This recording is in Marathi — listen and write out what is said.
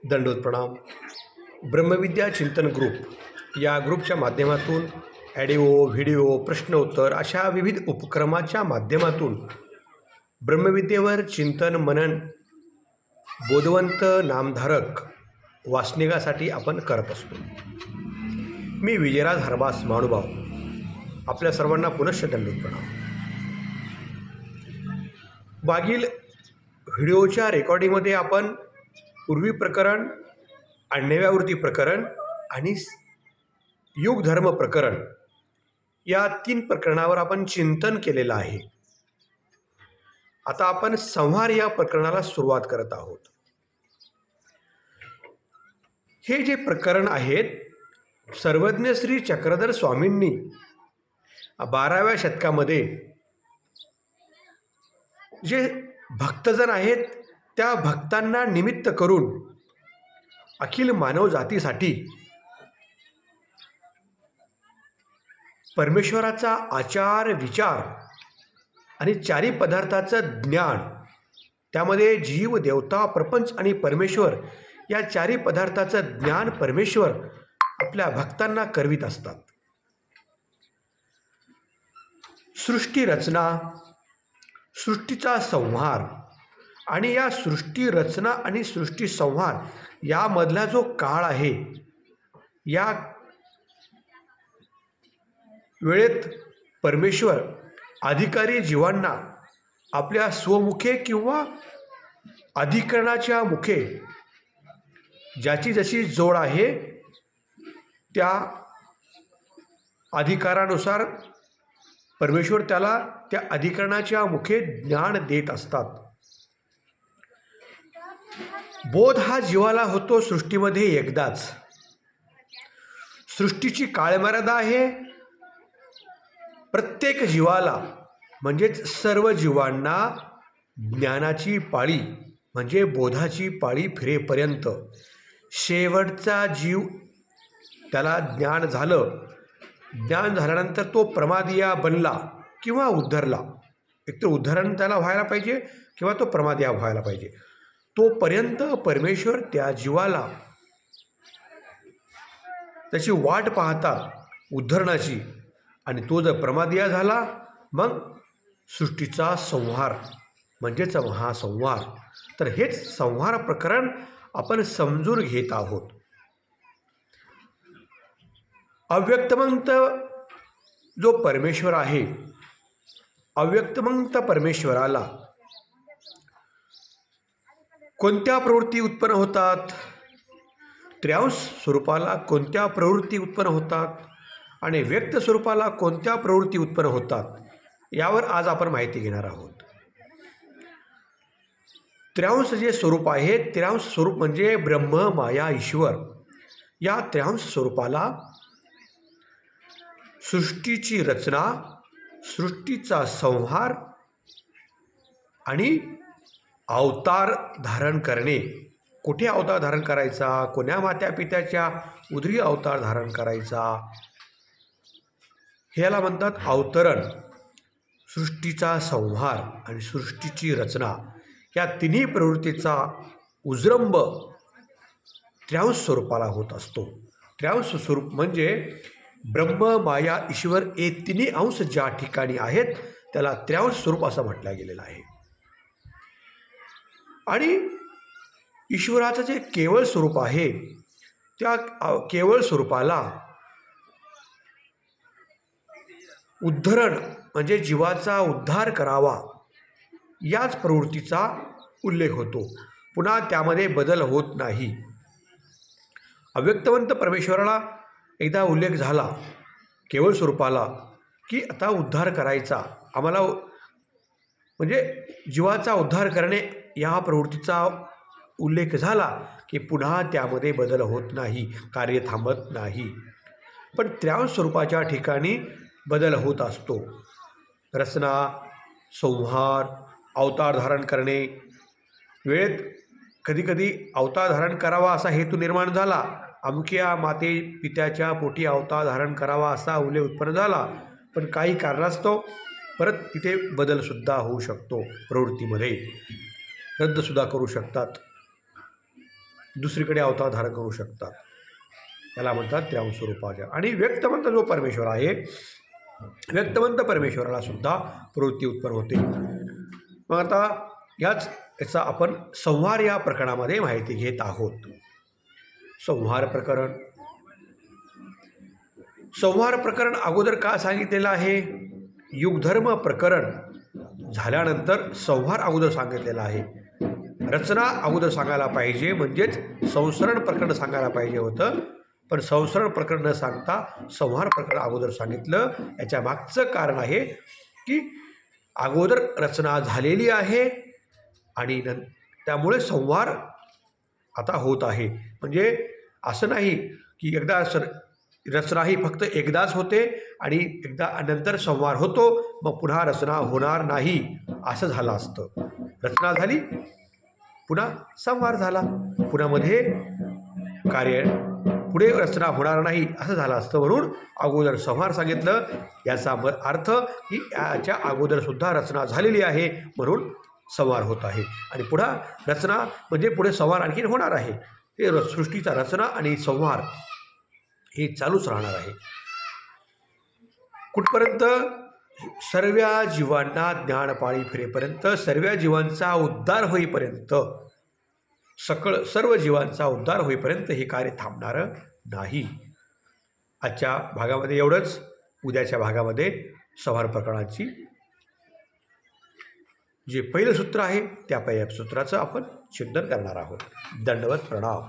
दंडोत प्रणाम. ब्रह्मविद्या चिंतन ग्रुप या ग्रुपच्या माध्यमातून ॲडिओ, व्हिडिओ, प्रश्नोत्तर अशा विविध उपक्रमाच्या माध्यमातून ब्रह्मविद्येवर चिंतन, मनन, बोधवंत नामधारक वासनिकासाठी आपण करत असतो. मी विजयराज हरबास महानुभाव आपल्या सर्वांना पुनश्च दंडोत प्रणाम. मागील व्हिडिओच्या रेकॉर्डिंगमध्ये आपण पूर्वी प्रकरण, आण्णव्यावृत्ती प्रकरण आणि युगधर्म प्रकरण या 3 प्रकरणावर आपण चिंतन केलेलं आहे. आता आपण संहार या प्रकरणाला सुरुवात करत आहोत. हे जे प्रकरण आहेत, सर्वज्ञ श्री चक्रधर स्वामींनी 12व्या शतकामध्ये जे भक्तजन आहेत त्या भक्तांना निमित्त करून अखिल मानव जातीसाठी परमेश्वराचा आचार, विचार आणि 4 पदार्थाचं ज्ञान, त्यामध्ये जीव, देवता, प्रपंच आणि परमेश्वर या 4 पदार्थाचं ज्ञान परमेश्वर आपल्या भक्तांना करवित असतात. सृष्टी रचना, सृष्टीचा संहार आणि या सृष्टी रचना आणि सृष्टी संहार यामधला जो काळ आहे, या वेळेत परमेश्वर अधिकारी जीवांना आपल्या स्वमुखे किंवा अधिकरणाच्या मुखे ज्याची जशी जोड आहे त्या अधिकारानुसार परमेश्वर त्याला त्या अधिकरणाच्या मुखे ज्ञान देत असतात. बोध हा जीवाला होतो सृष्टीमध्ये एकदाच. सृष्टीची काळमर्यादा आहे. प्रत्येक जीवाला म्हणजेच सर्व जीवांना ज्ञानाची पाळी म्हणजे बोधाची पाळी फिरेपर्यंत शेवटचा जीव त्याला ज्ञान झालं. ज्ञान झाल्यानंतर तो प्रमादिया बनला किंवा उद्धरला. एकतर उद्धरण त्याला व्हायला पाहिजे किंवा तो प्रमादिया व्हायला पाहिजे. तोपर्यंत परमेश्वर त्या जीवाला त्याची वाट पाहतात उद्धरणाची, आणि तो जर प्रमादिया झाला मग सृष्टीचा संहार म्हणजेच महासंहार. तर हेच संहार प्रकरण आपण समजून घेत आहोत. अव्यक्तमंत जो परमेश्वर आहे, अव्यक्तमंत परमेश्वराला कोणत्या प्रवृत्ती उत्पन्न होतात, त्र्यांश स्वरूपाला कोणत्या प्रवृत्ती उत्पन्न होतात आणि व्यक्त स्वरूपाला कोणत्या प्रवृत्ती उत्पन्न होतात, यावर आज आपण माहिती घेणार आहोत. त्र्यांश जे स्वरूप आहे, त्र्यांश स्वरूप म्हणजे ब्रह्म, माया, ईश्वर. या त्र्यांश स्वरूपाला सृष्टीची रचना, सृष्टीचा संहार आणि अवतार धारण करणे. कुठे अवतार धारण करायचा, कोण्या मात्यापित्याच्या उदरी अवतार धारण करायचा, ह्याला म्हणतात अवतरण. सृष्टीचा संहार आणि सृष्टीची रचना या तिन्ही प्रवृत्तीचा उजरंब त्र्यांश स्वरूपाला होत असतो. त्र्यांश स्वरूप म्हणजे ब्रह्म, माया, ईश्वर हे तिन्ही अंश ज्या ठिकाणी आहेत त्याला त्र्यांश स्वरूप असं म्हटलं गेलेलं आहे. आणि ईश्वराचं जे केवळ स्वरूप आहे त्या केवळ स्वरूपाला उद्धरण म्हणजे जीवाचा उद्धार करावा याच प्रवृत्तीचा उल्लेख होतो. पुन्हा त्यामध्ये बदल होत नाही. अव्यक्तवंत परमेश्वराला एकदा उल्लेख झाला केवळ स्वरूपाला की आता उद्धार करायचा आम्हाला, म्हणजे जीवाचा उद्धार करणे या प्रवृत्तीचा उल्लेख झाला की पुन्हा त्यामध्ये बदल होत नाही, कार्य थांबत नाही. पण त्र्यांश स्वरूपाच्या ठिकाणी बदल होत असतो. रचना, संहार, अवतार धारण करणे. वेळेत कधीकधी अवतार धारण करावा असा हेतू निर्माण झाला, अमुक्या माते पित्याच्या पोटी अवतार धारण करावा असा उल्लेख उत्पन्न झाला, पण काही कारणास्तव परत तिथे बदलसुद्धा होऊ शकतो. प्रवृत्तीमध्ये रद्दसुद्धा करू शकतात. दुसरीकडे अवतार धारण करू शकतात. त्याला म्हणतात त्र्यांश स्वरूपाच्या. आणि व्यक्तमंत जो परमेश्वर आहे, व्यक्तमंत परमेश्वराला सुद्धा प्रवृत्ती उत्पन्न होते. मग आता याचा आपण संहार या प्रकरणामध्ये माहिती घेत आहोत. संहार प्रकरण अगोदर का सांगितलेलं आहे? युगधर्म प्रकरण झाल्यानंतर संहार अगोदर सांगितलेला आहे. रचना अगोदर सांगायला पाहिजे, म्हणजेच संसरण प्रकरण सांगायला पाहिजे होतं, पण संसरण प्रकरण न सांगता संहार प्रकरण अगोदर सांगितलं. याच्या मागचं कारण आहे की अगोदर रचना झालेली आहे आणि त्यामुळे संहार आता होत आहे. म्हणजे असं नाही की एकदा रचना ही फक्त एकदाच होते आणि एकदा नंतर संहार होतो, मग पुन्हा रचना होणार नाही असं झालं असतं. रचना झाली, पुन्हा संहार झाला, पुन्हा मध्ये कार्य, पुढे रचना होणार नाही असं झालं असतं. म्हणून अगोदर संहार सांगितलं. याचा अर्थ की याच्या अगोदरसुद्धा रचना झालेली आहे, म्हणून संहार होत आहे. आणि पुन्हा रचना म्हणजे पुढे संहार आणखी होणार आहे. हे सृष्टीचा रचना आणि संहार हे चालूच राहणार आहे. कुठपर्यंत? सर्व जीवांना ज्ञानपाळी फिरेपर्यंत, सर्व जीवांचा उद्धार होईपर्यंत, सर्व जीवांचा उद्धार होईपर्यंत हे कार्य थांबणारं नाही. आजच्या भागामध्ये एवढंच. उद्याच्या भागामध्ये संहार प्रकरणाची जे पहिलं सूत्र आहे त्या पहिल्या सूत्राचं आपण चिंतन करणार आहोत. दंडवत प्रणाम.